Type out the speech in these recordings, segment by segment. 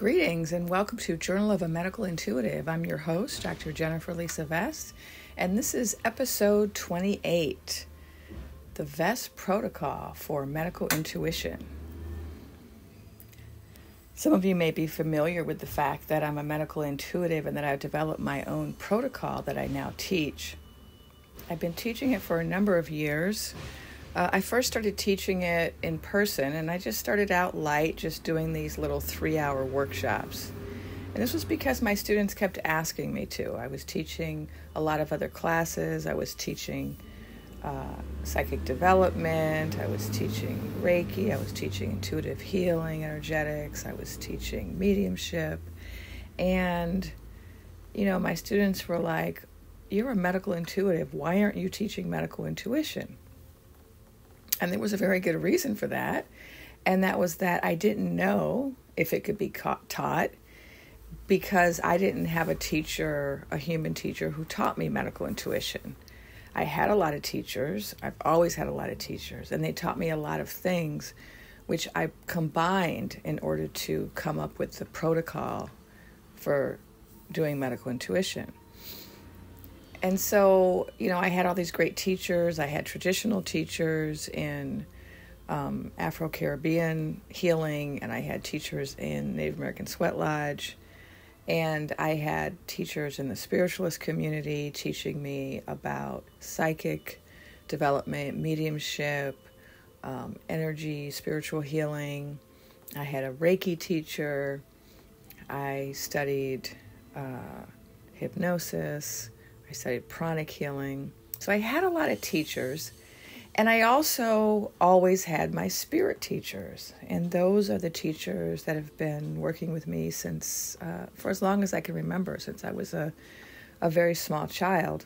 Greetings and welcome to Journal of a Medical Intuitive. I'm your host, Dr. Jennifer Lisa Vest, and this is episode 28, the Vest Protocol for Medical Intuition. Some of you may be familiar with the fact that I'm a medical intuitive and that I've developed my own protocol that I now teach. I've been teaching it for a number of years. I first started teaching it in person, and I just started out light, just doing these little 3-hour workshops. And this was because my students kept asking me to. I was teaching a lot of other classes. I was teaching psychic development. I was teaching Reiki. I was teaching intuitive healing, energetics. I was teaching mediumship. And, my students were like, "You're a medical intuitive. Why aren't you teaching medical intuition?" And there was a very good reason for that. And that was that I didn't know if it could be taught because I didn't have a human teacher who taught me medical intuition. I had a lot of teachers. I've always had a lot of teachers. And they taught me a lot of things which I combined in order to come up with the protocol for doing medical intuition. And so, I had all these great teachers. I had traditional teachers in Afro-Caribbean healing, and I had teachers in Native American Sweat Lodge, and I had teachers in the spiritualist community teaching me about psychic development, mediumship, energy, spiritual healing. I had a Reiki teacher. I studied hypnosis. I studied pranic healing. So I had a lot of teachers. And I also always had my spirit teachers. And those are the teachers that have been working with me since, for as long as I can remember, since I was a very small child.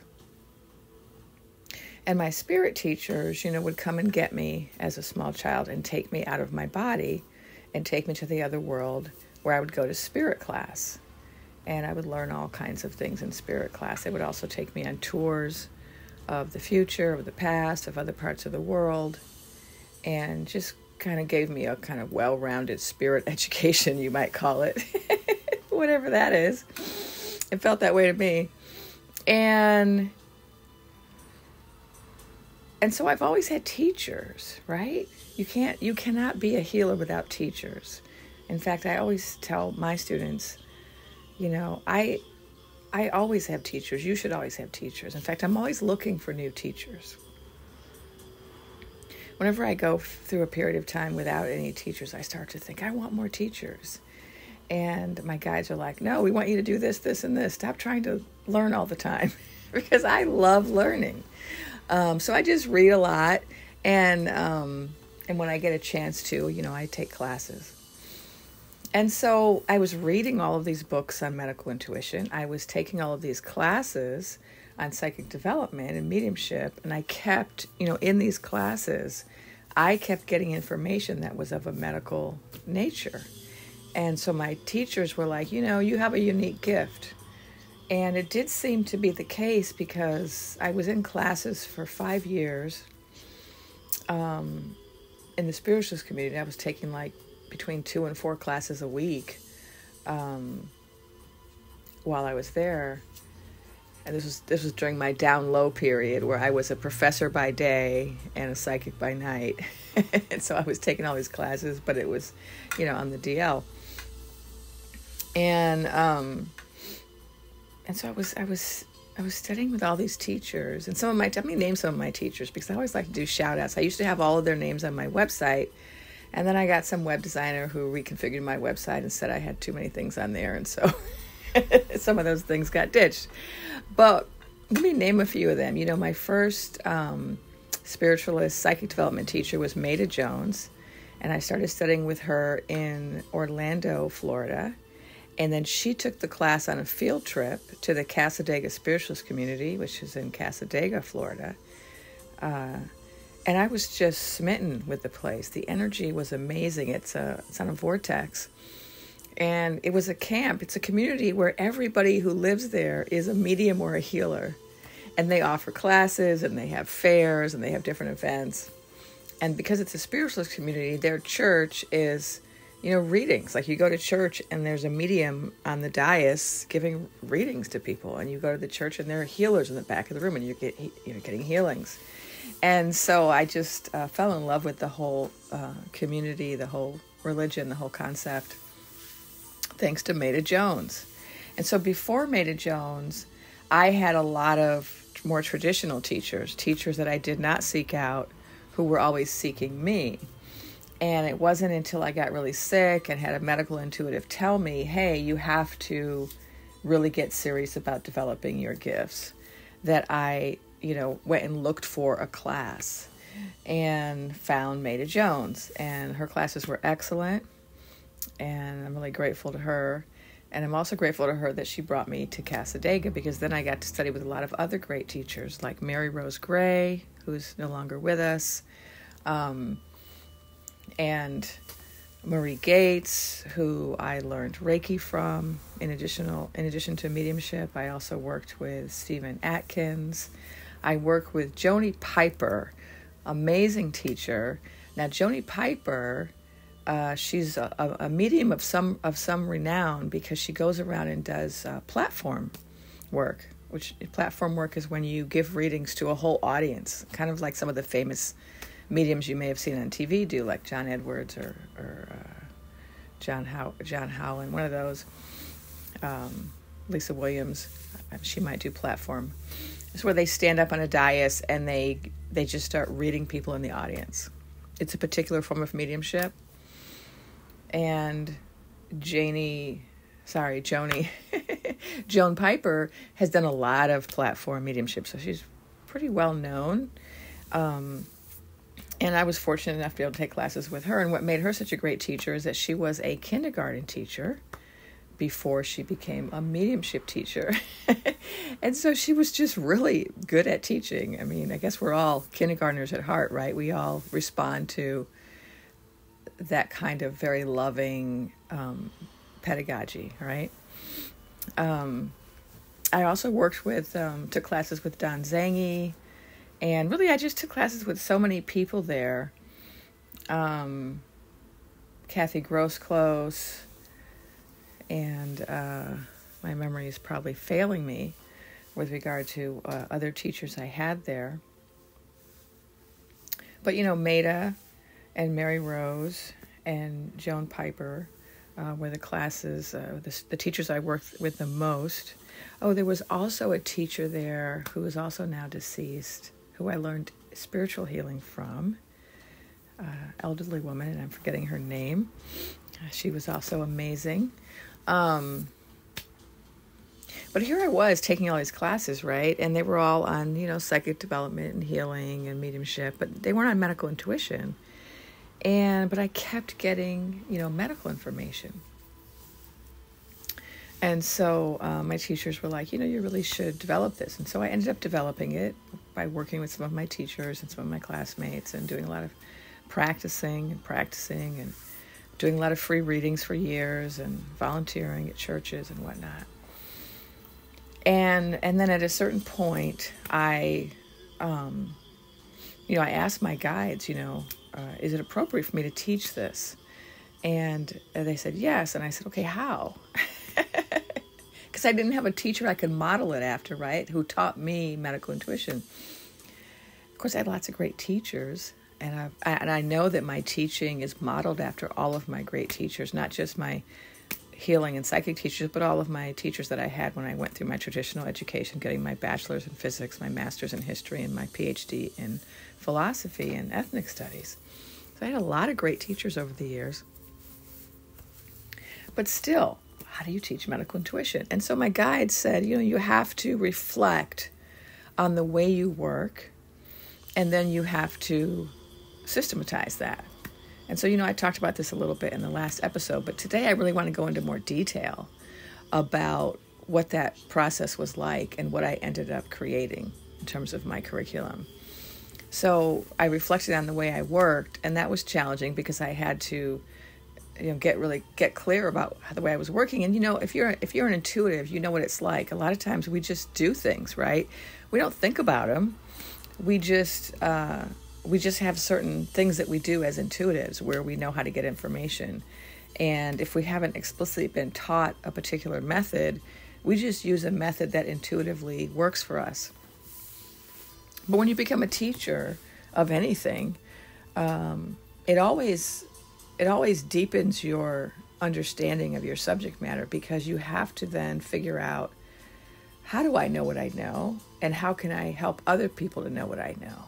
And my spirit teachers, would come and get me as a small child and take me out of my body and take me to the other world where I would go to spirit class. And I would learn all kinds of things in spirit class. They would also take me on tours of the future, of the past, of other parts of the world, and just kind of gave me a kind of well-rounded spirit education, you might call it, whatever that is. It felt that way to me. And so I've always had teachers, right? You cannot be a healer without teachers. In fact, I always tell my students, I always have teachers. You should always have teachers. In fact, I'm always looking for new teachers. Whenever I go through a period of time without any teachers, I start to think, I want more teachers. And my guides are like, no, we want you to do this, this, and this. Stop trying to learn all the time because I love learning. So I just read a lot. And when I get a chance to, I take classes. And so I was reading all of these books on medical intuition. I was taking all of these classes on psychic development and mediumship. And I kept, in these classes, I kept getting information that was of a medical nature. And so my teachers were like, you have a unique gift. And it did seem to be the case because I was in classes for 5 years in the spiritualist community. I was taking between 2 and 4 classes a week while I was there. And this was during my down low period where I was a professor by day and a psychic by night. And so I was taking all these classes, but it was, on the DL. And so I was studying with all these teachers, and let me name some of my teachers because I always like to do shout outs. I used to have all of their names on my website. And then I got some web designer who reconfigured my website and said I had too many things on there. And so some of those things got ditched. But let me name a few of them. My first spiritualist psychic development teacher was Maida Jones. And I started studying with her in Orlando, Florida. And then she took the class on a field trip to the Cassadaga Spiritualist Community, which is in Cassadaga, Florida. And I was just smitten with the place. The energy was amazing. It's on a vortex. And it was a camp. It's a community where everybody who lives there is a medium or a healer. And they offer classes, and they have fairs, and they have different events. And because it's a spiritualist community, their church is readings. Like you go to church and there's a medium on the dais giving readings to people, and you go to the church and there are healers in the back of the room, and you're getting healings. And so I just fell in love with the whole community, the whole religion, the whole concept, thanks to Maida Jones. And so before Maida Jones, I had a lot of more traditional teachers that I did not seek out, who were always seeking me. And it wasn't until I got really sick and had a medical intuitive tell me, hey, you have to really get serious about developing your gifts, that I, went and looked for a class and found Maida Jones. And her classes were excellent. And I'm really grateful to her. And I'm also grateful to her that she brought me to Cassadaga, because then I got to study with a lot of other great teachers like Mary Rose Gray, who's no longer with us, and Marie Gates, who I learned Reiki from. In addition to mediumship, I also worked with Stephen Atkins. I worked with Joni Piper, amazing teacher. Now, Joni Piper, she's a medium of some renown, because she goes around and does platform work. Which platform work is when you give readings to a whole audience, kind of like some of the famous mediums you may have seen on TV do, like John Edwards or John Howland, one of those. Lisa Williams, she might do platform. It's where they stand up on a dais and they just start reading people in the audience. It's a particular form of mediumship. And Joan Piper has done a lot of platform mediumship, so she's pretty well known. And I was fortunate enough to be able to take classes with her. And what made her such a great teacher is that she was a kindergarten teacher before she became a mediumship teacher. And so she was just really good at teaching. I mean, I guess we're all kindergartners at heart, right? We all respond to that kind of very loving pedagogy, right? I also worked with, took classes with Don Zangi, and really I just took classes with so many people there. Kathy Gross-Close, and my memory is probably failing me with regard to other teachers I had there. But, Maida and Mary Rose and Joan Piper were the classes, the teachers I worked with the most. Oh, there was also a teacher there who is also now deceased, who I learned spiritual healing from, elderly woman, and I'm forgetting her name. She was also amazing. But here I was taking all these classes, right? And they were all on, psychic development and healing and mediumship, but they weren't on medical intuition. But I kept getting, medical information. And so my teachers were like, you really should develop this. And so I ended up developing it by working with some of my teachers and some of my classmates, and doing a lot of practicing and doing a lot of free readings for years, and volunteering at churches and whatnot. And then at a certain point, I asked my guides, is it appropriate for me to teach this? And they said yes. And I said, okay, how? Because I didn't have a teacher I could model it after, right? Who taught me medical intuition. Of course, I had lots of great teachers, and I know that my teaching is modeled after all of my great teachers, not just my healing and psychic teachers, but all of my teachers that I had when I went through my traditional education, getting my bachelor's in physics, my master's in history, and my PhD in philosophy and ethnic studies. So I had a lot of great teachers over the years. But still, how do you teach medical intuition? And so my guide said, you have to reflect on the way you work, and then you have to systematize that. And so, I talked about this a little bit in the last episode, but today I really want to go into more detail about what that process was like and what I ended up creating in terms of my curriculum. So I reflected on the way I worked, and that was challenging because I had to, get clear about the way I was working. And if you're an intuitive, you know what it's like. A lot of times we just do things, right? We don't think about them. We just have certain things that we do as intuitives where we know how to get information. And if we haven't explicitly been taught a particular method, we just use a method that intuitively works for us. But when you become a teacher of anything, it always deepens your understanding of your subject matter, because you have to then figure out, how do I know what I know, and how can I help other people to know what I know?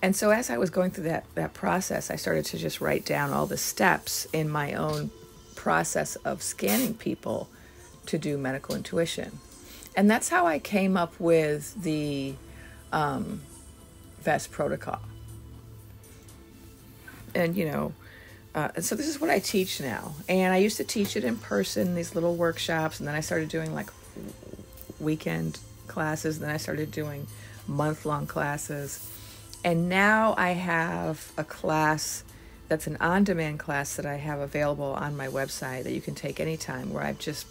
And so as I was going through that process, I started to just write down all the steps in my own process of scanning people to do medical intuition. And that's how I came up with the VEST protocol. And, so this is what I teach now. And I used to teach it in person, these little workshops, and then I started doing like weekend classes, and then I started doing month-long classes. And now I have a class that's an on-demand class that I have available on my website that you can take anytime, where I've just,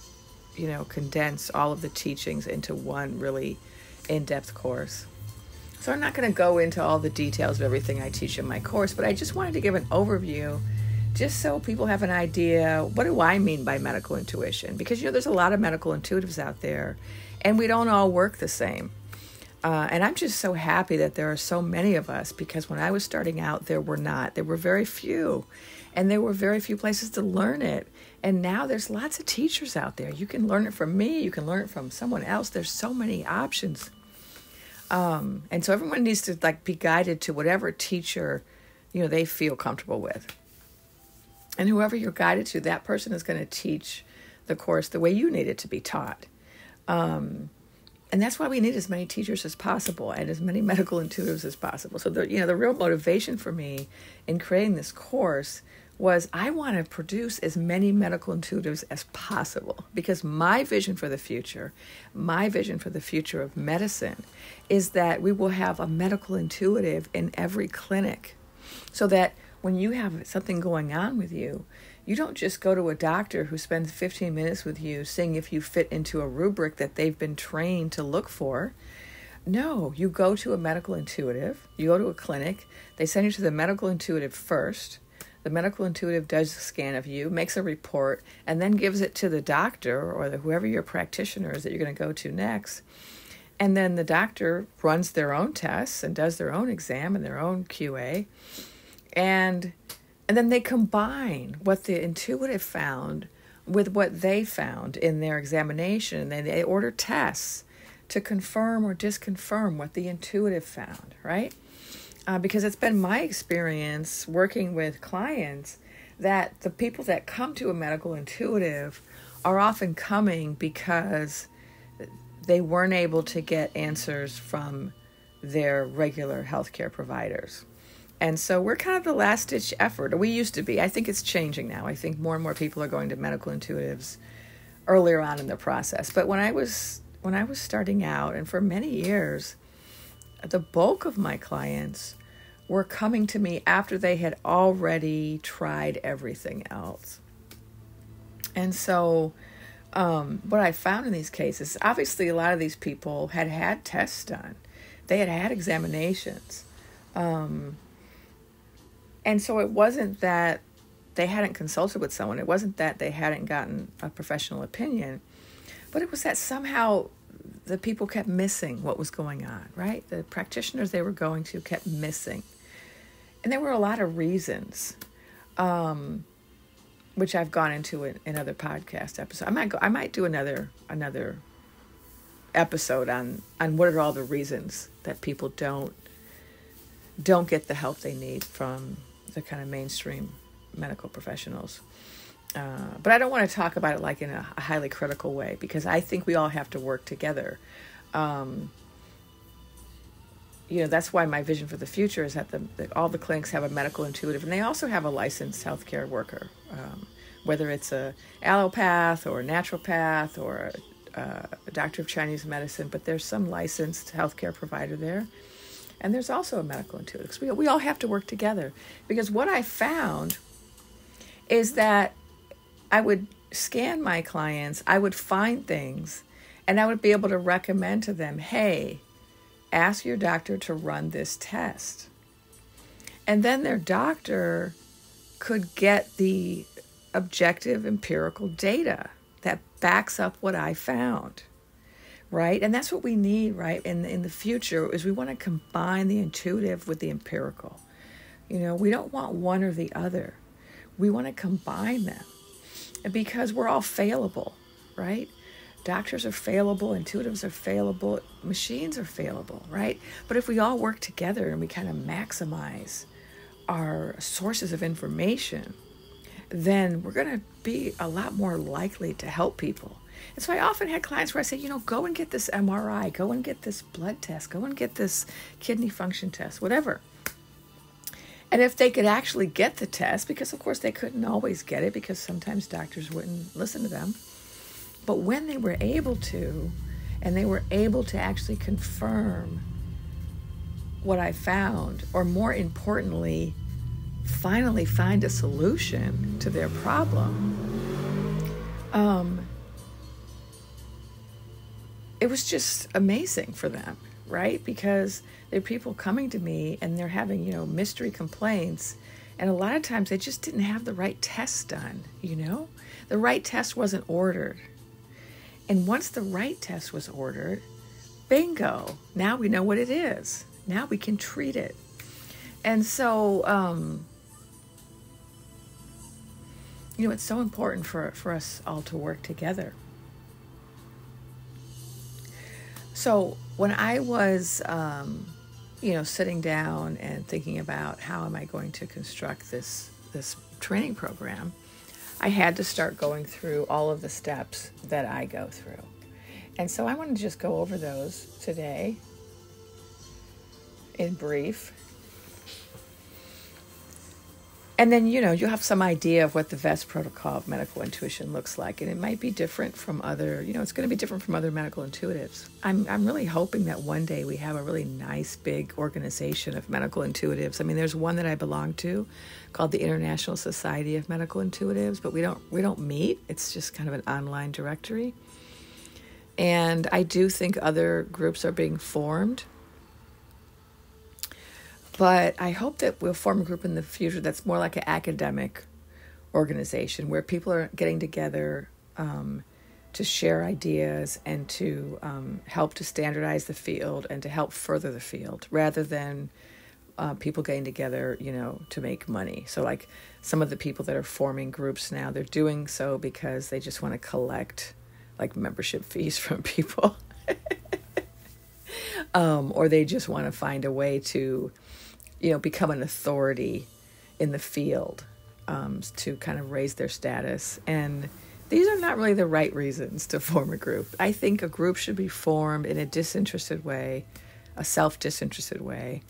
condensed all of the teachings into one really in-depth course. So I'm not going to go into all the details of everything I teach in my course, but I just wanted to give an overview just so people have an idea, what do I mean by medical intuition? Because, there's a lot of medical intuitives out there, and we don't all work the same. And I'm just so happy that there are so many of us, because when I was starting out, there were not. There were very few, and there were very few places to learn it. And now there's lots of teachers out there. You can learn it from me. You can learn it from someone else. There's so many options. And so everyone needs to be guided to whatever teacher, they feel comfortable with. And whoever you're guided to, that person is going to teach the course the way you need it to be taught. And that's why we need as many teachers as possible and as many medical intuitives as possible. So the real motivation for me in creating this course was I want to produce as many medical intuitives as possible, because my vision for the future of medicine is that we will have a medical intuitive in every clinic, so that when you have something going on with you, you don't just go to a doctor who spends 15 minutes with you seeing if you fit into a rubric that they've been trained to look for. No, you go to a medical intuitive, you go to a clinic, they send you to the medical intuitive first. The medical intuitive does a scan of you, makes a report, and then gives it to the doctor or whoever your practitioner is that you're going to go to next. And then the doctor runs their own tests and does their own exam and their own QA. And then they combine what the intuitive found with what they found in their examination. And then they order tests to confirm or disconfirm what the intuitive found, right? Because it's been my experience working with clients that the people that come to a medical intuitive are often coming because they weren't able to get answers from their regular healthcare providers. And so we're kind of the last-ditch effort, or we used to be. I think it's changing now. I think more and more people are going to medical intuitives earlier on in the process. But when I was starting out, and for many years, the bulk of my clients were coming to me after they had already tried everything else. And so what I found in these cases, obviously a lot of these people had had tests done. They had had examinations. And so it wasn't that they hadn't consulted with someone. It wasn't that they hadn't gotten a professional opinion. But it was that somehow the people kept missing what was going on, right? The practitioners they were going to kept missing. And there were a lot of reasons, which I've gone into in other podcast episodes. I might do another episode on what are all the reasons that people don't get the help they need from the kind of mainstream medical professionals. But I don't want to talk about it like in a highly critical way, because I think we all have to work together. That's why my vision for the future is that all the clinics have a medical intuitive, and they also have a licensed healthcare worker, whether it's a allopath or a naturopath or a doctor of Chinese medicine, but there's some licensed healthcare provider there. And there's also a medical intuitive. So we all have to work together, because what I found is that I would scan my clients, I would find things, and I would be able to recommend to them, hey, ask your doctor to run this test. And then their doctor could get the objective empirical data that backs up what I found, right? And that's what we need, right? In the future is we want to combine the intuitive with the empirical. We don't want one or the other. We want to combine them because we're all fallible, right? Doctors are fallible, intuitives are fallible, machines are fallible, right? But if we all work together and we kind of maximize our sources of information, then we're going to be a lot more likely to help people. And so I often had clients where I say, go and get this MRI, go and get this blood test, go and get this kidney function test, whatever. And if they could actually get the test, because of course they couldn't always get it because sometimes doctors wouldn't listen to them. But when they were able to, and they were able to actually confirm what I found, or more importantly, finally find a solution to their problem, it was just amazing for them, right? Because there are people coming to me and they're having, mystery complaints. And a lot of times they just didn't have the right test done, The right test wasn't ordered. And once the right test was ordered, bingo, now we know what it is. Now we can treat it. And so, it's so important for us all to work together. So when I was, sitting down and thinking about how am I going to construct this training program, I had to start going through all of the steps that I go through. And so I want to just go over those today in brief. And then, you'll have some idea of what the VEST protocol of medical intuition looks like. And it might be different from other, it's going to be different from other medical intuitives. I'm really hoping that one day we have a really nice, big organization of medical intuitives. I mean, there's one that I belong to called the International Society of Medical Intuitives, but we don't meet. It's just kind of an online directory. And I do think other groups are being formed. But I hope that we'll form a group in the future that's more like an academic organization where people are getting together to share ideas and to help to standardize the field and to help further the field rather than people getting together, to make money. So like some of the people that are forming groups now, they're doing so because they just want to collect like membership fees from people or they just want to find a way to become an authority in the field to kind of raise their status. And these are not really the right reasons to form a group. I think a group should be formed in a disinterested way, a self-disinterested way,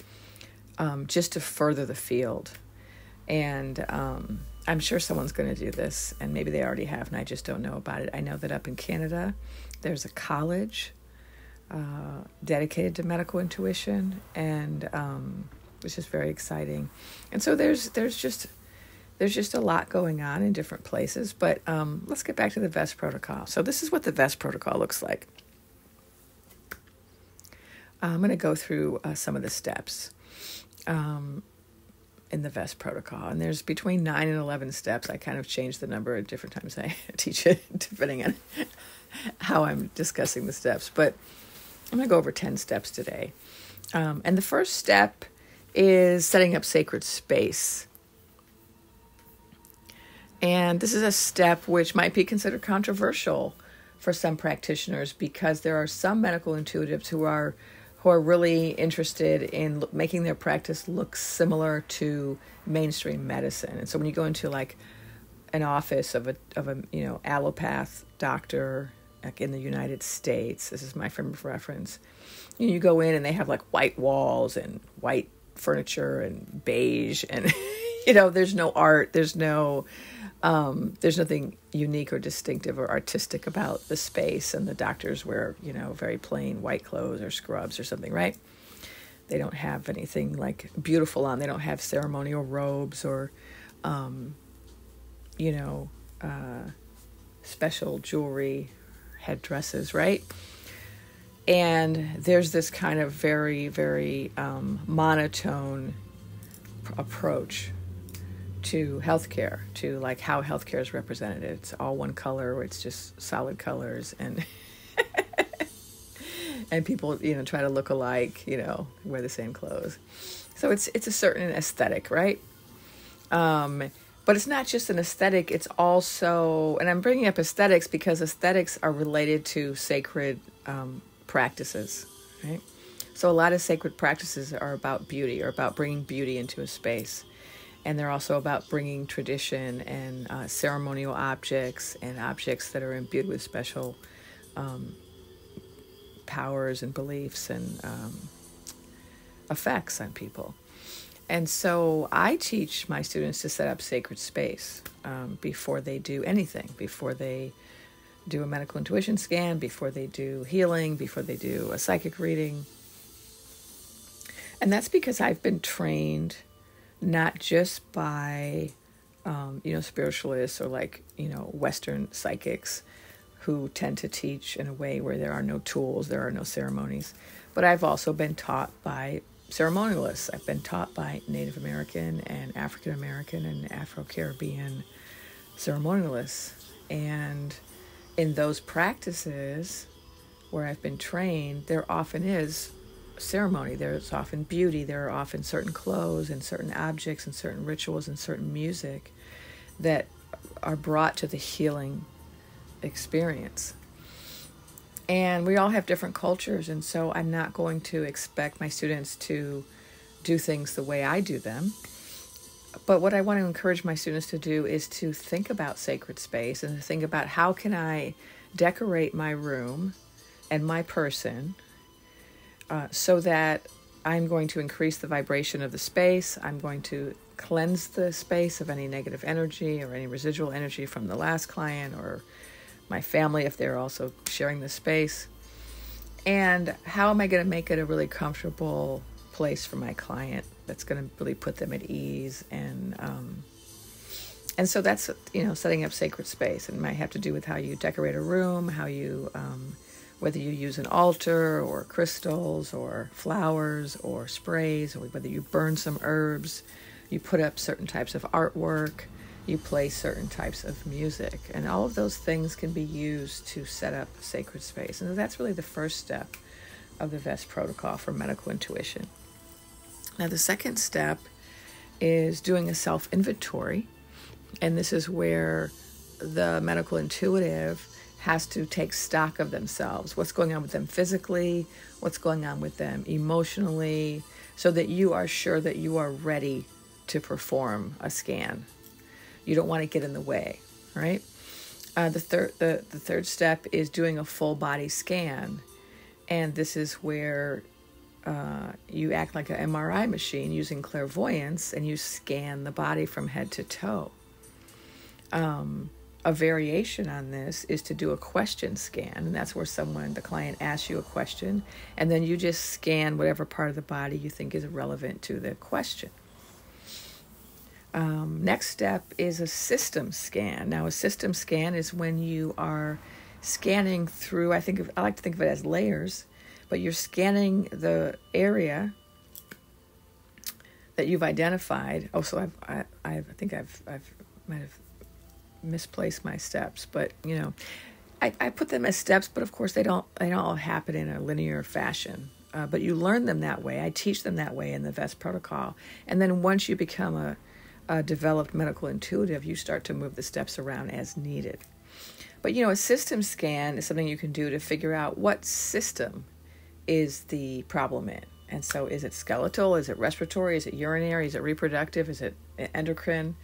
just to further the field. And I'm sure someone's going to do this, and maybe they already have, and I just don't know about it. I know that up in Canada, there's a college dedicated to medical intuition, and which is very exciting. And so there's just a lot going on in different places. But let's get back to the VEST protocol. So this is what the VEST protocol looks like. I'm going to go through some of the steps in the VEST protocol. And there's between 9 and 11 steps. I kind of change the number at different times I teach it, depending on how I'm discussing the steps. But I'm going to go over 10 steps today. And the first step is setting up sacred space. And this is a step which might be considered controversial for some practitioners because there are some medical intuitives who are really interested in making their practice look similar to mainstream medicine. And so when you go into like an office of a allopath doctor, like in the United States, this is my frame of reference, you go in and they have like white walls and white furniture and beige and there's no art, there's nothing unique or distinctive or artistic about the space, and the doctors wear very plain white clothes or scrubs or something, right? They don't have anything like beautiful on. They don't have ceremonial robes or special jewelry, headdresses, right? And there's this kind of very, very monotone approach to healthcare, to like how healthcare is represented. It's all one color, or it's just solid colors, and and people, try to look alike, wear the same clothes. So it's a certain aesthetic, right? But it's not just an aesthetic, it's also, and I'm bringing up aesthetics because aesthetics are related to sacred practices, right? So a lot of sacred practices are about beauty, or about bringing beauty into a space. And they're also about bringing tradition and ceremonial objects and objects that are imbued with special powers and beliefs and effects on people. And so I teach my students to set up sacred space before they do anything, before they do a medical intuition scan, before they do healing, before they do a psychic reading. And that's because I've been trained not just by, spiritualists or Western psychics who tend to teach in a way where there are no tools, there are no ceremonies, but I've also been taught by ceremonialists. I've been taught by Native American and African American and Afro-Caribbean ceremonialists. And in those practices where I've been trained, there often is ceremony. There's often beauty. There are often certain clothes and certain objects and certain rituals and certain music that are brought to the healing experience. And we all have different cultures, and so I'm not going to expect my students to do things the way I do them. But what I want to encourage my students to do is to think about sacred space and to think about how can I decorate my room and my person so that I'm going to increase the vibration of the space. I'm going to cleanse the space of any negative energy or any residual energy from the last client or my family if they're also sharing the space. And how am I going to make it a really comfortable place for my client that's going to really put them at ease? And so that's, setting up sacred space. It might have to do with how you decorate a room, how you, whether you use an altar or crystals or flowers or sprays, or whether you burn some herbs, you put up certain types of artwork, you play certain types of music, and all of those things can be used to set up sacred space. And that's really the first step of the VEST protocol for medical intuition. Now, the second step is doing a self-inventory, and this is where the medical intuitive has to take stock of themselves, what's going on with them physically, what's going on with them emotionally, so that you are sure that you are ready to perform a scan. You don't want to get in the way, right? The third step is doing a full body scan, and this is where you act like an MRI machine using clairvoyance, and you scan the body from head to toe. A variation on this is to do a question scan, and that's where the client asks you a question, and then you just scan whatever part of the body you think is relevant to the question. Next step is a system scan. Now, a system scan is when you are scanning through, I like to think of it as layers, but you're scanning the area that you've identified. Oh, so I think I might have misplaced my steps, but I put them as steps, but of course they don't all happen in a linear fashion. But you learn them that way. I teach them that way in the VEST protocol, and then once you become a developed medical intuitive, you start to move the steps around as needed. But a system scan is something you can do to figure out what system is the problem in. And so is it skeletal? Is it respiratory? Is it urinary? Is it reproductive? Is it endocrine?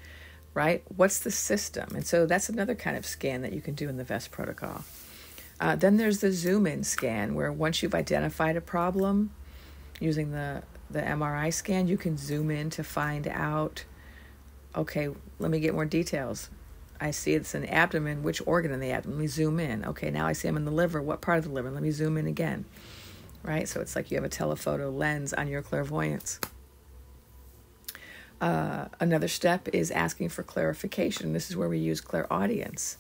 Right? What's the system? And so that's another kind of scan that you can do in the VEST protocol. Then there's the zoom-in scan, where once you've identified a problem, using the MRI scan, you can zoom in to find out, okay, let me get more details. I see it's an abdomen. Which organ in the abdomen? Let me zoom in. Okay, now I see I'm in the liver. What part of the liver? Let me zoom in again. Right? So it's like you have a telephoto lens on your clairvoyance. Another step is asking for clarification. This is where we use clairaudience,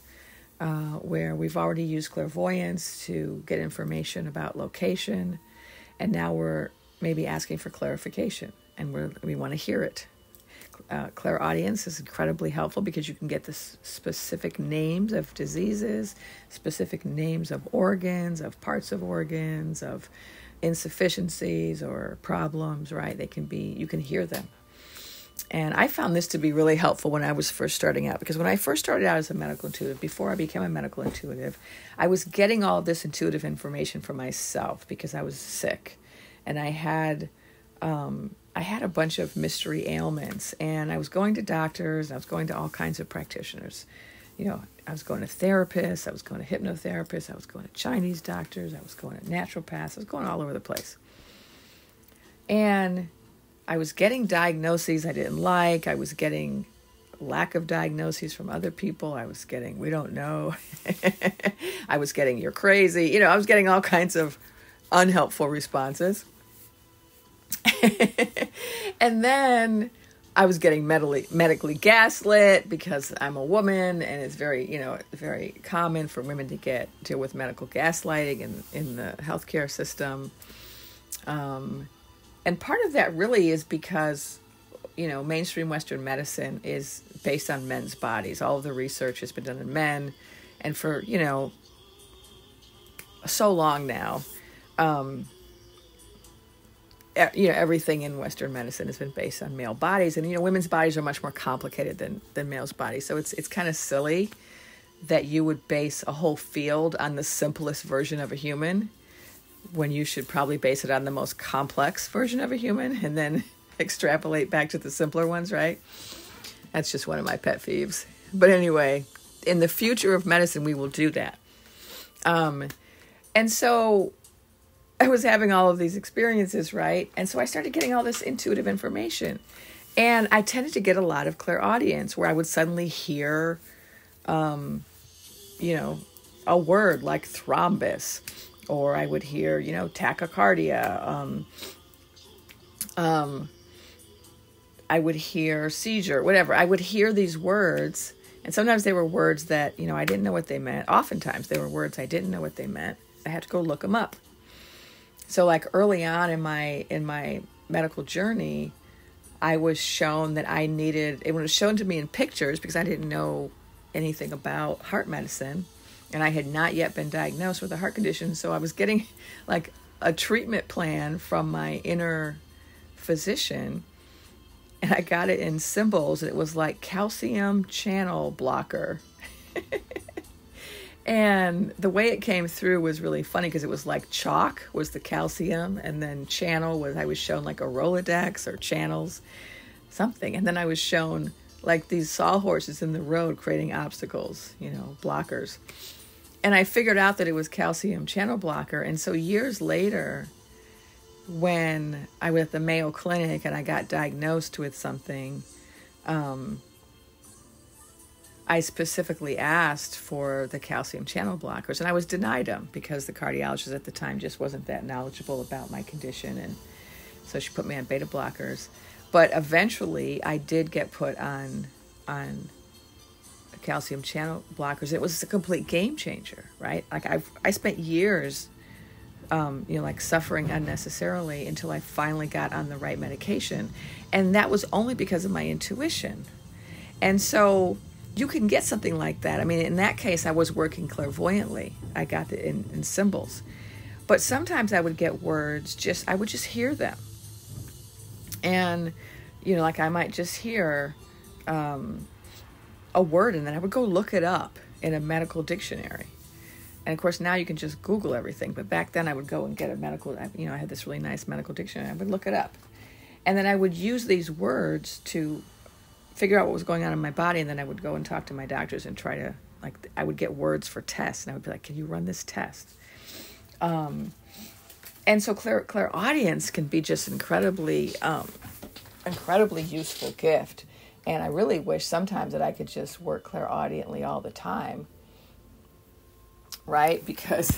where we've already used clairvoyance to get information about location, and now we're maybe asking for clarification, and we want to hear it. Clairaudience is incredibly helpful because you can get the specific names of diseases, specific names of organs, of parts of organs, of insufficiencies or problems, right? You can hear them. And I found this to be really helpful when I was first starting out, because when I first started out as a medical intuitive, before I became a medical intuitive, I was getting all this intuitive information for myself because I was sick. And I had a bunch of mystery ailments, and I was going to doctors, and I was going to all kinds of practitioners. I was going to therapists, I was going to hypnotherapists, I was going to Chinese doctors, I was going to naturopaths, I was going all over the place. And I was getting diagnoses I didn't like. I was getting lack of diagnoses from other people. I was getting, we don't know. I was getting, you're crazy. I was getting all kinds of unhelpful responses. And then I was getting medically gaslit because I'm a woman, and it's very common for women to deal with medical gaslighting in the healthcare system. And part of that really is because, mainstream Western medicine is based on men's bodies. All of the research has been done on men. And for, so long now, everything in Western medicine has been based on male bodies. And, women's bodies are much more complicated than males' bodies. So it's kind of silly that you would base a whole field on the simplest version of a human, when you should probably base it on the most complex version of a human and then extrapolate back to the simpler ones, right? That's just one of my pet peeves. But anyway, in the future of medicine, we will do that. And so I was having all of these experiences, right? And so I started getting all this intuitive information. And I tended to get a lot of clairaudience where I would suddenly hear, a word like thrombus, or I would hear, tachycardia. I would hear seizure, whatever. I would hear these words, and sometimes they were words that, I didn't know what they meant. Oftentimes they were words I didn't know what they meant. I had to go look them up. So like early on in my medical journey, I was shown that it was shown to me in pictures because I didn't know anything about heart medicine. And I had not yet been diagnosed with a heart condition. So I was getting like a treatment plan from my inner physician. And I got it in symbols. And it was like calcium channel blocker. And the way it came through was really funny because it was like chalk was the calcium. And then channel was, I was shown like a Rolodex or channels, something. And then I was shown like these sawhorses in the road creating obstacles, blockers. And I figured out that it was calcium channel blocker. And so years later, when I was at the Mayo Clinic and I got diagnosed with something, I specifically asked for the calcium channel blockers. And I was denied them because the cardiologist at the time just wasn't that knowledgeable about my condition. And so she put me on beta blockers. But eventually I did get put on calcium channel blockers. It was a complete game changer, right? Like I spent years, like suffering unnecessarily until I finally got on the right medication. And that was only because of my intuition. And so you can get something like that. I mean, in that case, I was working clairvoyantly. I got it in symbols. But sometimes I would get words, I would just hear them. And, like I might just hear a word, and then I would go look it up in a medical dictionary. And of course, now you can just Google everything. But back then I would go and get I had this really nice medical dictionary. I would look it up. And then I would use these words to figure out what was going on in my body. And then I would go and talk to my doctors and try to, I would get words for tests. And I would be like, can you run this test? And so clairaudience can be just incredibly useful gift. And I really wish sometimes that I could just work clairaudiently all the time. Right? Because,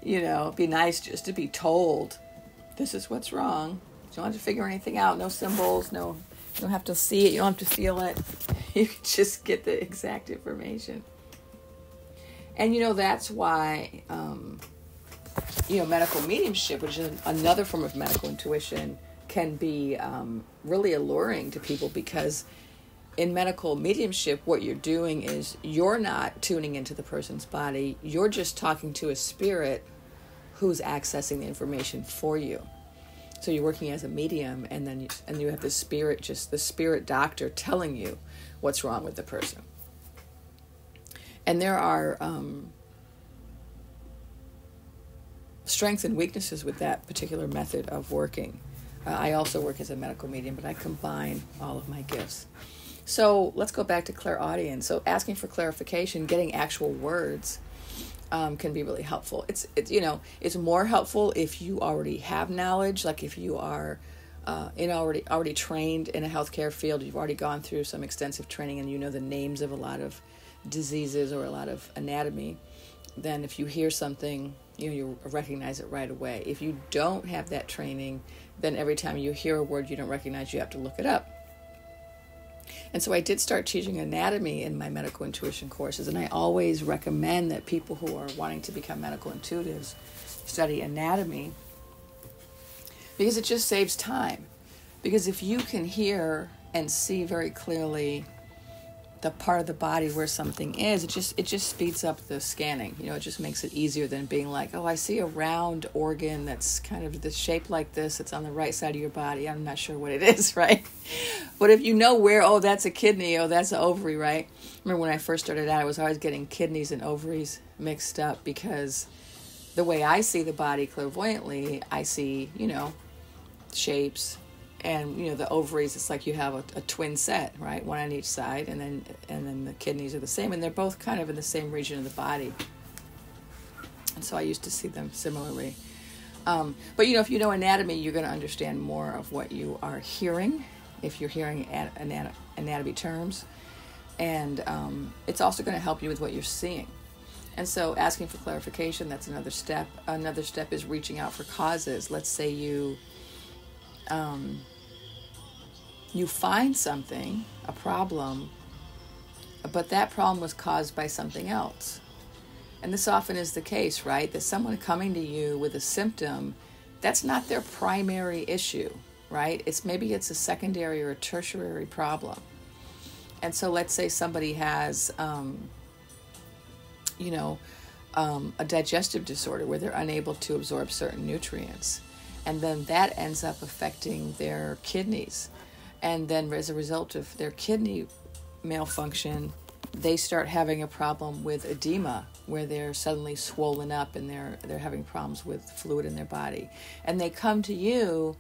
it'd be nice just to be told, this is what's wrong. You don't have to figure anything out. No symbols. No, you don't have to see it. You don't have to feel it. You can just get the exact information. And, that's why, medical mediumship, which is another form of medical intuition, can be really alluring to people, because in medical mediumship, what you're doing is you're not tuning into the person's body. You're just talking to a spirit who's accessing the information for you. So you're working as a medium, and then you have the spirit doctor telling you what's wrong with the person. And there are strengths and weaknesses with that particular method of working. I also work as a medical medium, but I combine all of my gifts. So let's go back to clairaudient. So asking for clarification, getting actual words can be really helpful. It's more helpful if you already have knowledge, like if you are already trained in a healthcare field, you've already gone through some extensive training and you know the names of a lot of diseases or a lot of anatomy. Then if you hear something, you recognize it right away. If you don't have that training, then every time you hear a word you don't recognize, you have to look it up. And so I did start teaching anatomy in my medical intuition courses, and I always recommend that people who are wanting to become medical intuitives study anatomy, because it just saves time. Because if you can hear and see very clearly the part of the body where something is, it just speeds up the scanning. It just makes it easier than being like, oh, I see a round organ that's kind of the shape like this. It's on the right side of your body. I'm not sure what it is, right? But if you know where, oh, that's a kidney, oh, that's an ovary, right? Remember when I first started out, I was always getting kidneys and ovaries mixed up, because the way I see the body clairvoyantly, I see, shapes. And the ovaries, it's like you have a twin set, right? One on each side, and then the kidneys are the same, and they're both kind of in the same region of the body. And so I used to see them similarly. But if you know anatomy, you're going to understand more of what you are hearing, if you're hearing anatomy terms, and it's also going to help you with what you're seeing. And so asking for clarification, that's another step. Another step is reaching out for causes. Let's say you find something, a problem, but that problem was caused by something else. And this often is the case, right? That someone coming to you with a symptom, that's not their primary issue, right? Maybe it's a secondary or a tertiary problem. And so let's say somebody has, a digestive disorder where they're unable to absorb certain nutrients. And then that ends up affecting their kidneys. And then as a result of their kidney malfunction, they start having a problem with edema, where they're suddenly swollen up and they're having problems with fluid in their body. And they come to you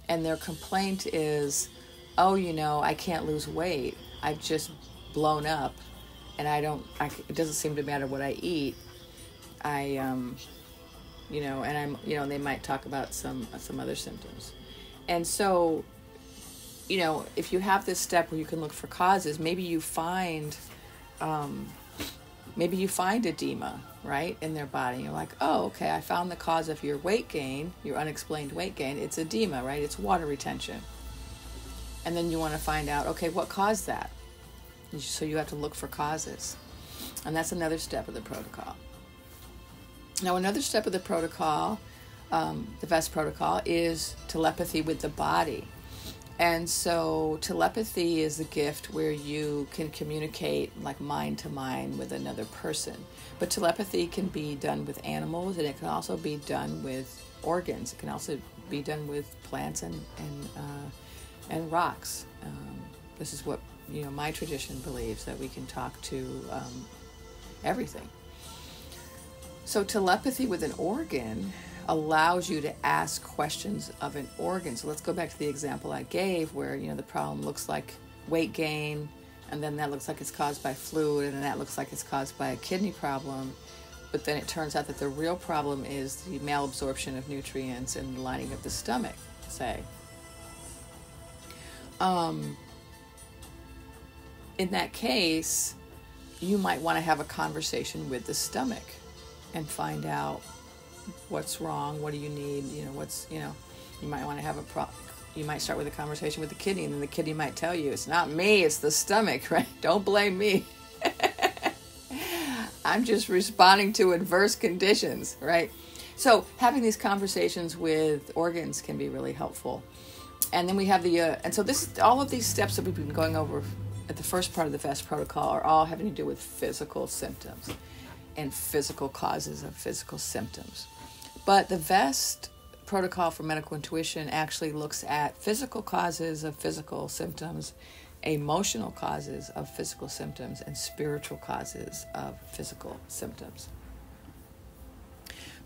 and their complaint is, oh, I can't lose weight. I've just blown up and it doesn't seem to matter what I eat. And they might talk about some other symptoms. And so, if you have this step where you can look for causes, maybe you find edema, right, in their body. You're like, oh, okay, I found the cause of your weight gain, your unexplained weight gain. It's edema, right? It's water retention. And then you want to find out, okay, what caused that? So you have to look for causes. And that's another step of the protocol. Now, another step of the protocol, the VEST protocol, is telepathy with the body. And so telepathy is a gift where you can communicate like mind to mind with another person. But telepathy can be done with animals, and it can also be done with organs. It can also be done with plants and rocks. This is what my tradition believes, that we can talk to everything. So telepathy with an organ allows you to ask questions of an organ. So let's go back to the example I gave where, the problem looks like weight gain, and then that looks like it's caused by fluid, and then that looks like it's caused by a kidney problem. But then it turns out that the real problem is the malabsorption of nutrients and the lining of the stomach, say. In that case, you might want to have a conversation with the stomach and find out what's wrong, what do you need, you might want to have you might start with a conversation with the kidney, and then the kidney might tell you, it's not me, it's the stomach, right? Don't blame me. I'm just responding to adverse conditions, right? So having these conversations with organs can be really helpful. And then we have the, and so all of these steps that we've been going over at the first part of the VEST protocol are all having to do with physical symptoms and physical causes of physical symptoms. But the VEST protocol for medical intuition actually looks at physical causes of physical symptoms, emotional causes of physical symptoms, and spiritual causes of physical symptoms.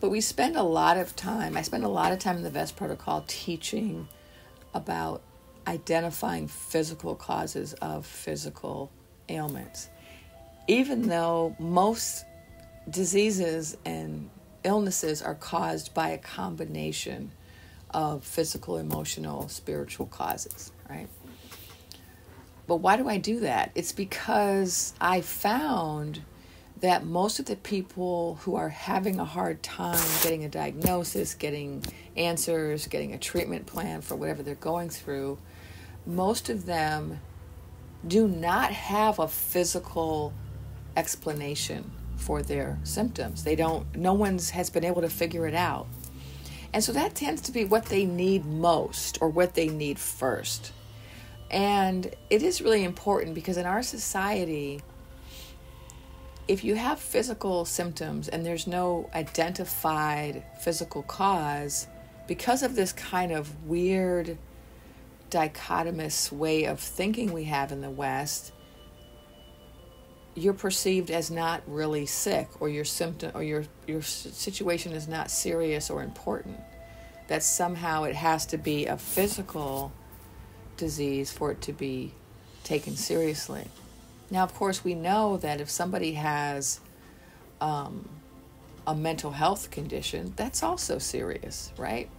But I spend a lot of time in the VEST protocol teaching about identifying physical causes of physical ailments. Even though most diseases and illnesses are caused by a combination of physical, emotional, spiritual causes, right? But why do I do that? It's because I found that most of the people who are having a hard time getting a diagnosis, getting answers, getting a treatment plan for whatever they're going through, most of them do not have a physical explanation for their symptoms. No one has been able to figure it out. And so that tends to be what they need most, or what they need first. And it is really important because in our society, if you have physical symptoms and there's no identified physical cause, because of this kind of weird dichotomous way of thinking we have in the West, you're perceived as not really sick, or your symptom or your situation is not serious or important. That somehow it has to be a physical disease for it to be taken seriously. Now, of course, we know that if somebody has a mental health condition, that's also serious, right?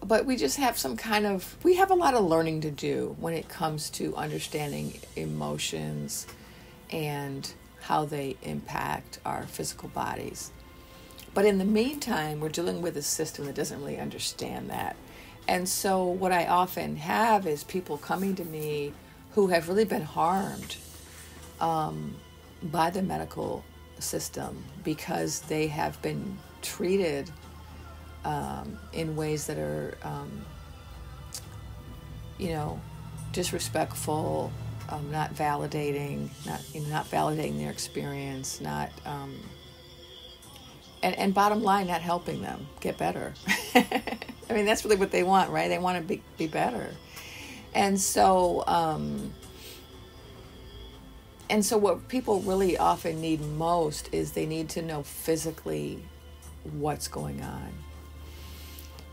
But we just have we have a lot of learning to do when it comes to understanding emotions and how they impact our physical bodies. But in the meantime, we're dealing with a system that doesn't really understand that. And so what I often have is people coming to me who have really been harmed by the medical system because they have been treated in ways that are, disrespectful, not validating, not validating their experience, and bottom line, not helping them get better. I mean, that's really what they want, right? They want to be better. And so what people really often need most is they need to know physically what's going on.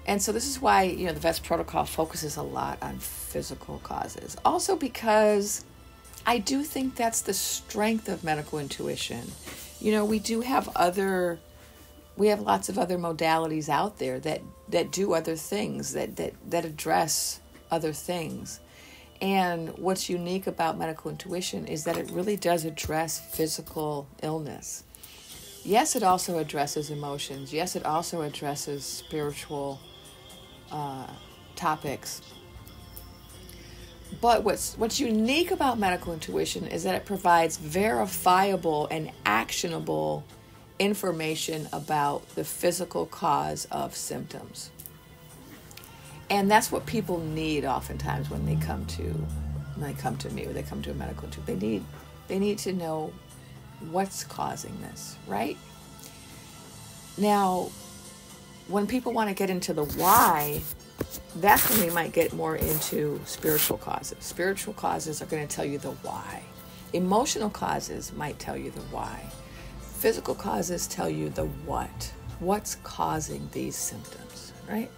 And so this is why, the VEST protocol focuses a lot on physical causes. Also because I do think that's the strength of medical intuition. We have lots of other modalities out there that do other things, that address other things. And what's unique about medical intuition is that it really does address physical illness. Yes, it also addresses emotions. Yes, it also addresses spiritual topics. But what's unique about medical intuition is that it provides verifiable and actionable information about the physical cause of symptoms. And that's what people need oftentimes when they come to me, or they come to a medical intuition. They need to know what's causing this, right? Now, when people want to get into the why, that's when we might get more into spiritual causes. Spiritual causes are going to tell you the why. Emotional causes might tell you the why. Physical causes tell you the what. What's causing these symptoms, right?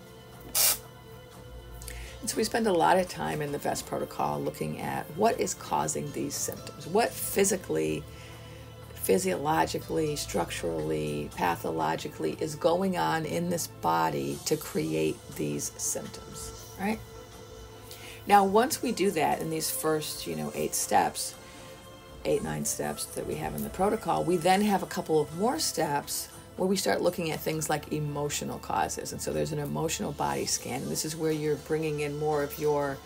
And so we spend a lot of time in the VEST protocol looking at what is causing these symptoms. What physically, physiologically, structurally, pathologically is going on in this body to create these symptoms, right? Now, once we do that in these first, 9 steps that we have in the protocol, we then have a couple of more steps where we start looking at things like emotional causes. And so there's an emotional body scan. And this is where you're bringing in more of your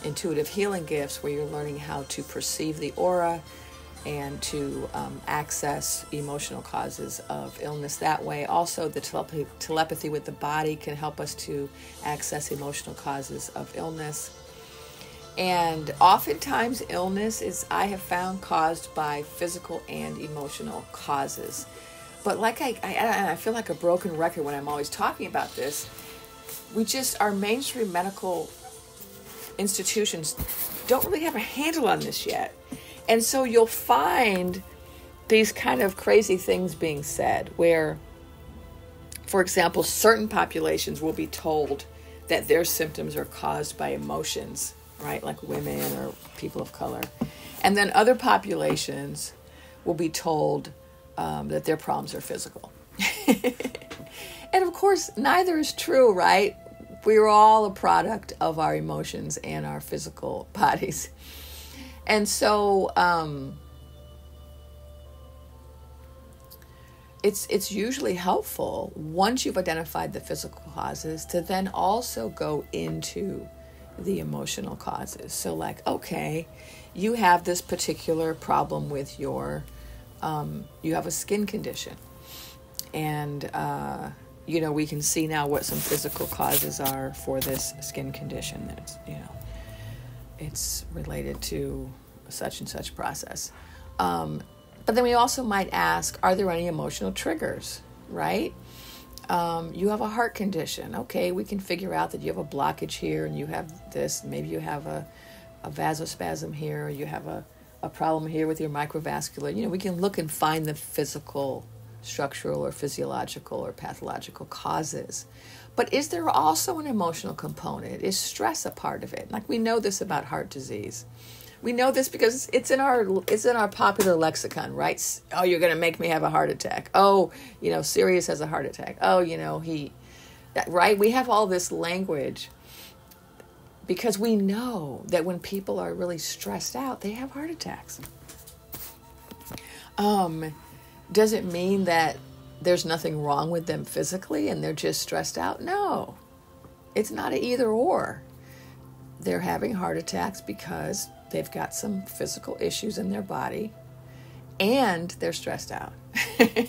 intuitive healing gifts, where you're learning how to perceive the aura, and to access emotional causes of illness that way. Also, the telepathy with the body can help us to access emotional causes of illness. And oftentimes illness is, I have found, caused by physical and emotional causes. But like I feel like a broken record when I'm always talking about this. Our mainstream medical institutions don't really have a handle on this yet. And so you'll find these kind of crazy things being said where, for example, certain populations will be told that their symptoms are caused by emotions, right? Like women or people of color. And then other populations will be told that their problems are physical. And of course, neither is true, right? We're all a product of our emotions and our physical bodies. And so it's usually helpful, once you've identified the physical causes, to then also go into the emotional causes. So like, okay, you have this particular problem with your, you have a skin condition. And, we can see now what some physical causes are for this skin condition. That it's, it's related to such and such process. But then we also might ask, are there any emotional triggers, right? You have a heart condition. Okay, we can figure out that you have a blockage here and you have this. Maybe you have a vasospasm here. Or you have a problem here with your microvascular. We can look and find the physical, structural, or physiological or pathological causes. But is there also an emotional component? Is stress a part of it? Like, we know this about heart disease. We know this because it's in our popular lexicon, right? Oh, you're going to make me have a heart attack. Oh, Sirius has a heart attack. Oh, right? We have all this language because we know that when people are really stressed out, they have heart attacks. Does it mean that there's nothing wrong with them physically and they're just stressed out? No, it's not an either or. They're having heart attacks because they've got some physical issues in their body and they're stressed out,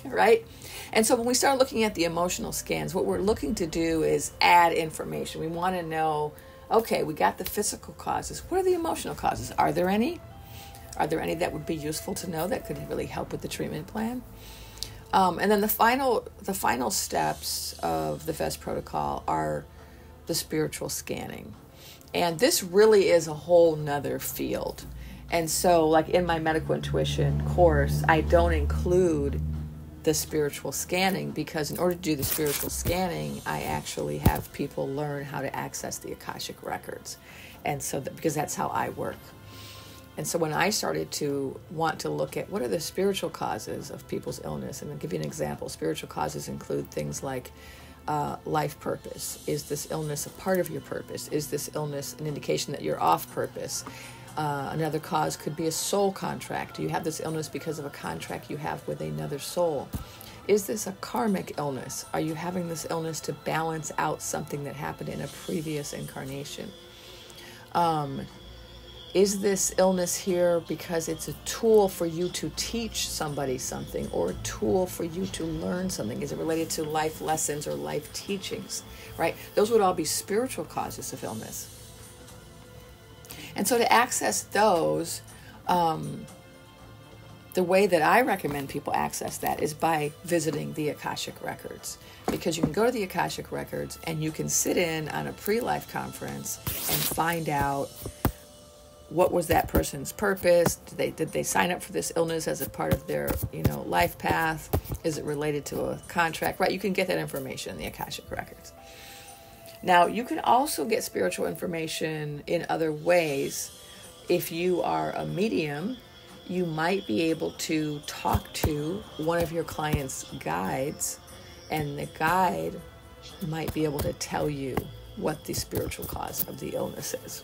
right? And so when we start looking at the emotional scans, what we're looking to do is add information. We want to know, okay, we got the physical causes. What are the emotional causes? Are there any? Are there any that would be useful to know that could really help with the treatment plan? And then the final steps of the VEST protocol are the spiritual scanning. And this really is a whole nother field. And so, like in my medical intuition course, I don't include the spiritual scanning because in order to do the spiritual scanning, I actually have people learn how to access the Akashic Records. And so, because that's how I work. And so when I started to want to look at what are the spiritual causes of people's illness, and I'll give you an example. Spiritual causes include things like life purpose. Is this illness a part of your purpose? Is this illness an indication that you're off purpose? Another cause could be a soul contract. Do you have this illness because of a contract you have with another soul? Is this a karmic illness? Are you having this illness to balance out something that happened in a previous incarnation? Is this illness here because it's a tool for you to teach somebody something or a tool for you to learn something? Is it related to life lessons or life teachings, right? Those would all be spiritual causes of illness. And so to access those, the way that I recommend people access that is by visiting the Akashic Records. Because you can go to the Akashic Records and you can sit in on a pre-life conference and find out what was that person's purpose? Did they sign up for this illness as a part of their, life path? Is it related to a contract? Right? You can get that information in the Akashic Records. Now, you can also get spiritual information in other ways. If you are a medium, you might be able to talk to one of your client's guides, and the guide might be able to tell you what the spiritual cause of the illness is.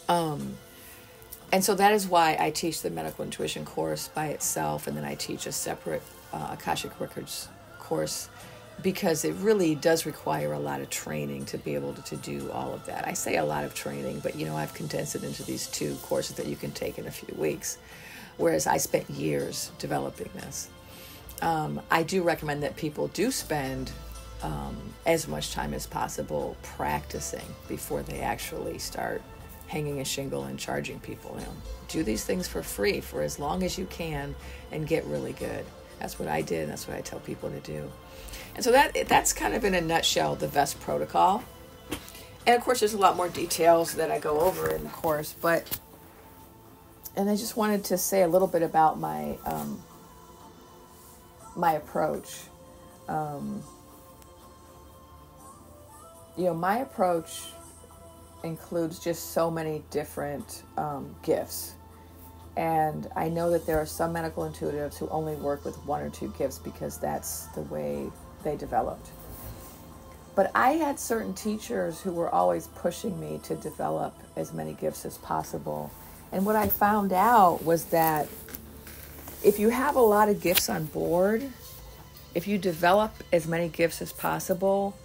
And so that is why I teach the medical intuition course by itself, and then I teach a separate Akashic Records course because it really does require a lot of training to be able to do all of that. I say a lot of training, but I've condensed it into these 2 courses that you can take in a few weeks, whereas I spent years developing this. I do recommend that people do spend as much time as possible practicing before they actually start hanging a shingle and charging people. Do these things for free for as long as you can and get really good. That's what I did, and that's what I tell people to do. And so that's kind of in a nutshell the VEST protocol. And of course, there's a lot more details that I go over in the course, and I just wanted to say a little bit about my my approach. My approach includes just so many different gifts. And I know that there are some medical intuitives who only work with 1 or 2 gifts because that's the way they developed. But I had certain teachers who were always pushing me to develop as many gifts as possible. And what I found out was that if you have a lot of gifts on board, if you develop as many gifts as possible,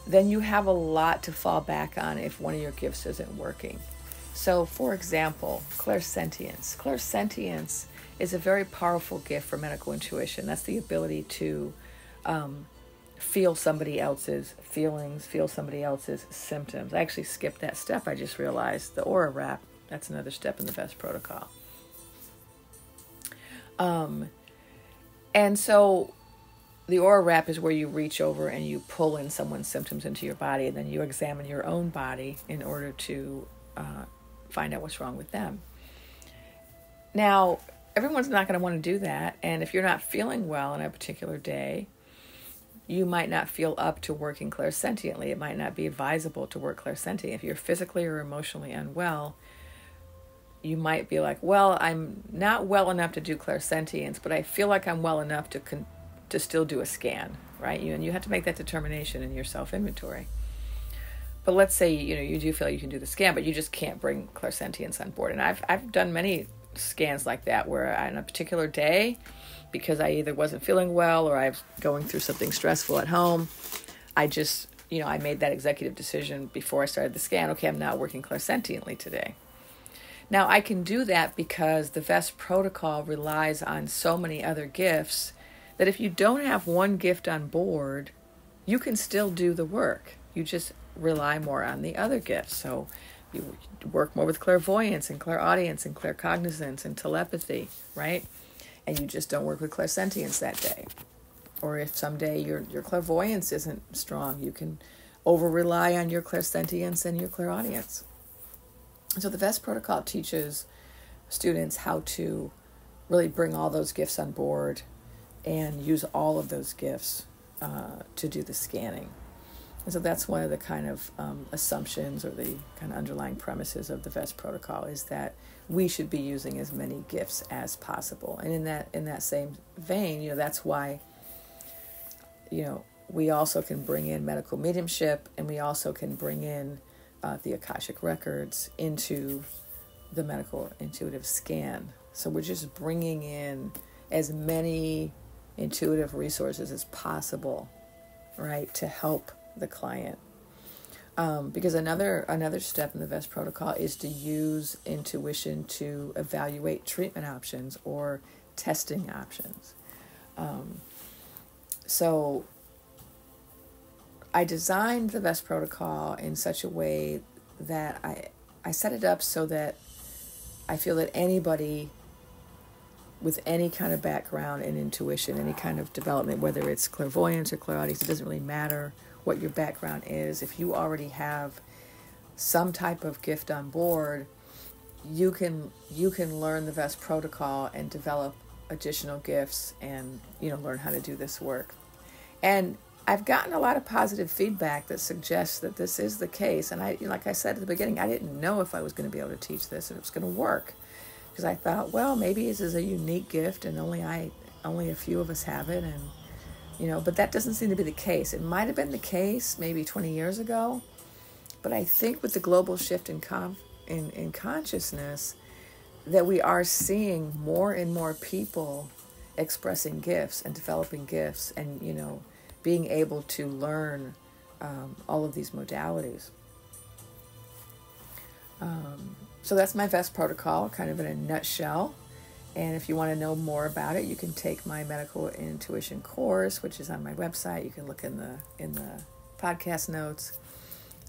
then you have a lot to fall back on if one of your gifts isn't working. So, for example, clairsentience. Clairsentience is a very powerful gift for medical intuition. That's the ability to feel somebody else's feelings, feel somebody else's symptoms. I actually skipped that step. I just realized the aura wrap. That's another step in the VEST protocol. And so the aura wrap is where you reach over and you pull in someone's symptoms into your body, and then you examine your own body in order to find out what's wrong with them. Now, everyone's not going to want to do that, and if you're not feeling well on a particular day, you might not feel up to working clairsentiently. It might not be advisable to work clairsentient. If you're physically or emotionally unwell, you might be like, well, I'm not well enough to do clairsentience, but I feel like I'm well enough to still do a scan, right? And you have to make that determination in your self-inventory. But let's say, you do feel you can do the scan, but you just can't bring clairsentience on board. And I've done many scans like that where on a particular day, because I either wasn't feeling well or I was going through something stressful at home, I just, I made that executive decision before I started the scan. Okay, I'm not working clairsentiently today. Now, I can do that because the VEST protocol relies on so many other gifts that if you don't have one gift on board, you can still do the work. You just rely more on the other gifts. So you work more with clairvoyance and clairaudience and claircognizance and telepathy, right? And you just don't work with clairsentience that day. Or if someday your clairvoyance isn't strong, you can over-rely on your clairsentience and your clairaudience. So the VEST protocol teaches students how to really bring all those gifts on board and use all of those gifts to do the scanning. And so that's one of the kind of assumptions or the kind of underlying premises of the VEST protocol, is that we should be using as many gifts as possible. And in that same vein, that's why, we also can bring in medical mediumship, and we also can bring in the Akashic Records into the medical intuitive scan. So we're just bringing in as many intuitive resources as possible, right, to help the client. Because another step in the VEST protocol is to use intuition to evaluate treatment options or testing options. So I designed the VEST protocol in such a way that I set it up so that I feel that anybody with any kind of background in intuition, any kind of development, whether it's clairvoyance or clairaudience, it doesn't really matter what your background is. If you already have some type of gift on board, you can learn the VEST protocol and develop additional gifts and learn how to do this work. And I've gotten a lot of positive feedback that suggests that this is the case. And like I said at the beginning, I didn't know if I was going to be able to teach this and it was going to work, because I thought, well, maybe this is a unique gift and only a few of us have it, and but that doesn't seem to be the case. It might have been the case maybe 20 years ago, but I think with the global shift in consciousness, that we are seeing more and more people expressing gifts and developing gifts and being able to learn all of these modalities. So that's my VEST protocol, kind of in a nutshell. And if you want to know more about it, you can take my medical intuition course, which is on my website. You can look in the podcast notes.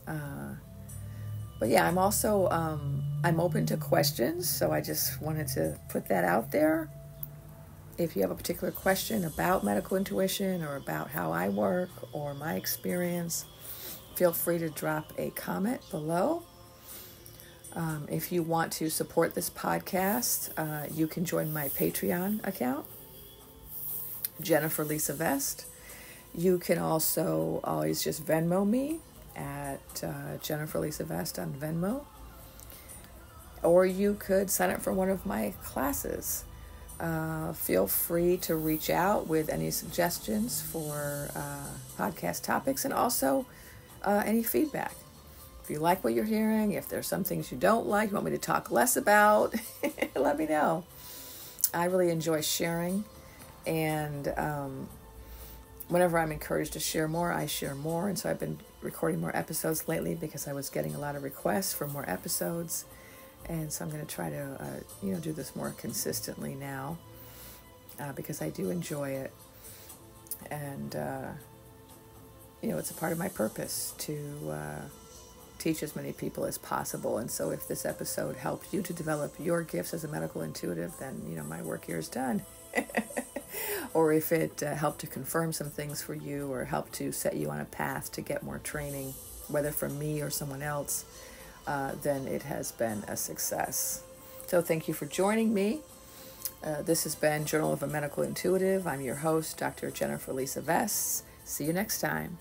But yeah, I'm also I'm open to questions, so I just wanted to put that out there. If you have a particular question about medical intuition or about how I work or my experience, feel free to drop a comment below. If you want to support this podcast, you can join my Patreon account, Jennifer Lisa Vest. You can also always just Venmo me at Jennifer Lisa Vest on Venmo. Or you could sign up for one of my classes. Feel free to reach out with any suggestions for podcast topics and also any feedback. If you like what you're hearing, if there's some things you don't like, you want me to talk less about, let me know. I really enjoy sharing, and whenever I'm encouraged to share more, I share more. And so I've been recording more episodes lately because I was getting a lot of requests for more episodes. And so I'm going to try to, do this more consistently now because I do enjoy it. And, it's a part of my purpose to teach as many people as possible. And so if this episode helped you to develop your gifts as a medical intuitive, then, my work here is done. Or if it helped to confirm some things for you or helped to set you on a path to get more training, whether from me or someone else, then it has been a success. So thank you for joining me. This has been Journal of a Medical Intuitive. I'm your host, Dr. Jennifer Lisa Vest. See you next time.